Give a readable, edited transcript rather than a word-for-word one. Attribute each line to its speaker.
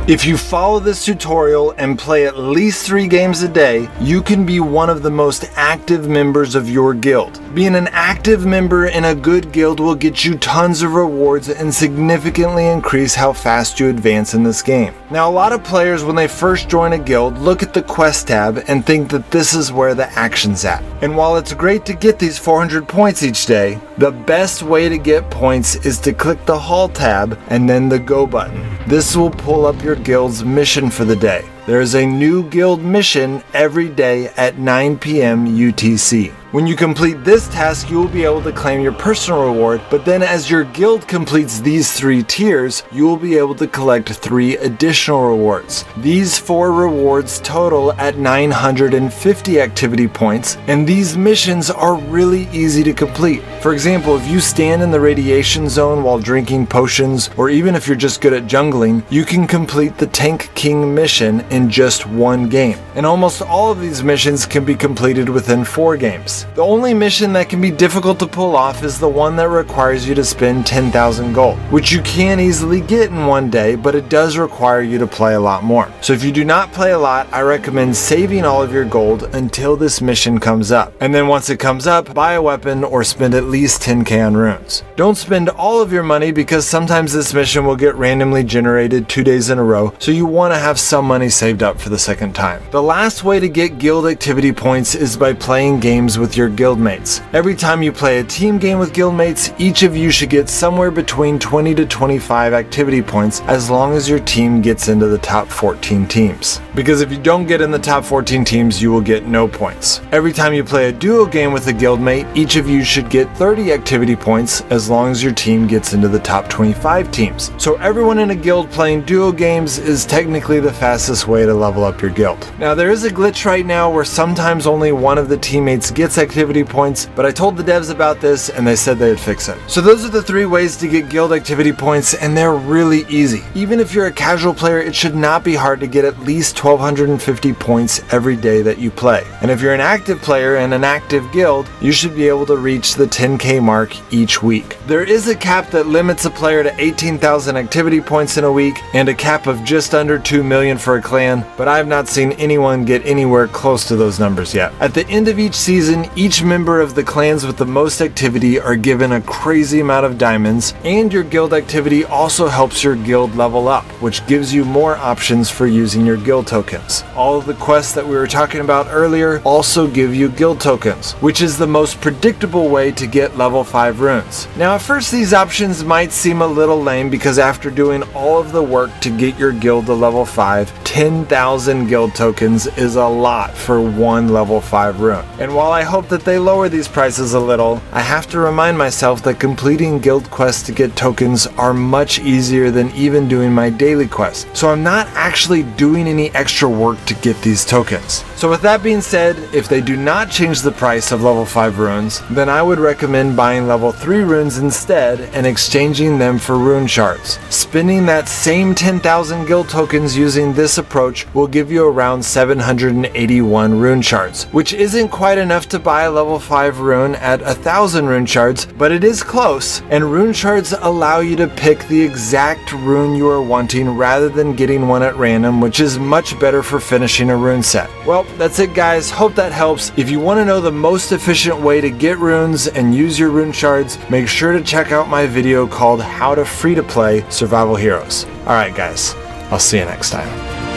Speaker 1: If you follow this tutorial and play at least 3 games a day, you can be one of the most active members of your guild. Being an active member in a good guild will get you tons of rewards and significantly increase how fast you advance in this game. Now, a lot of players when they first join a guild look at the quest tab and think that this is where the action's at. And while it's great to get these 400 points each day, the best way to get points is to click the Haul tab and then the Go button. This will pull up your guild's mission for the day. There is a new guild mission every day at 9 p.m. UTC. When you complete this task, you will be able to claim your personal reward, but then as your guild completes these 3 tiers, you will be able to collect 3 additional rewards. These 4 rewards total at 950 activity points, and these missions are really easy to complete. For example, if you stand in the radiation zone while drinking potions, or even if you're just good at jungling, you can complete the Tank King mission in just 1 game. And almost all of these missions can be completed within 4 games. The only mission that can be difficult to pull off is the one that requires you to spend 10,000 gold, which you can easily get in 1 day, but it does require you to play a lot more. So if you do not play a lot, I recommend saving all of your gold until this mission comes up. And then once it comes up, buy a weapon or spend at least 10k on runes. Don't spend all of your money because sometimes this mission will get randomly generated 2 days in a row, so you want to have some money saved up for the second time. The last way to get guild activity points is by playing games with your guildmates. Every time you play a team game with guildmates, each of you should get somewhere between 20 to 25 activity points as long as your team gets into the top 14 teams. Because if you don't get in the top 14 teams, you will get no points. Every time you play a duo game with a guildmate, each of you should get 30 activity points as long as your team gets into the top 25 teams. So everyone in a guild playing duo games is technically the fastest way to level up your guild. Now there is a glitch right now where sometimes only one of the teammates gets activity points, but I told the devs about this and they said they'd fix it. So those are the 3 ways to get guild activity points, and they're really easy. Even if you're a casual player, it should not be hard to get at least 1250 points every day that you play. And if you're an active player in an active guild, you should be able to reach the 10k mark each week. There is a cap that limits a player to 18,000 activity points in a week and a cap of just under 2 million for a clan, but I have not seen anyone get anywhere close to those numbers yet. At the end of each season, each member of the clans with the most activity are given a crazy amount of diamonds, and your guild activity also helps your guild level up, which gives you more options for using your guild tokens. All of the quests that we were talking about earlier also give you guild tokens, which is the most predictable way to get level 5 runes. Now at first these options might seem a little lame because after doing all of the work to get your guild to level 5, 10,000 guild tokens is a lot for 1 level 5 rune. And while I hope that they lower these prices a little, I have to remind myself that completing guild quests to get tokens are much easier than even doing my daily quests. So I'm not actually doing any extra work to get these tokens. So with that being said, if they do not change the price of level 5 runes, then I would recommend buying level 3 runes instead and exchanging them for rune shards. Spending that same 10,000 guild tokens using this approach will give you around 781 rune shards, which isn't quite enough to buy a level 5 rune at 1,000 rune shards, but it is close, and rune shards allow you to pick the exact rune you are wanting rather than getting one at random, which is much better for finishing a rune set. Well, that's it guys, hope that helps. If you want to know the most efficient way to get runes and use your rune shards, make sure to check out my video called How to Free to Play Survival Heroes. Alright guys, I'll see you next time.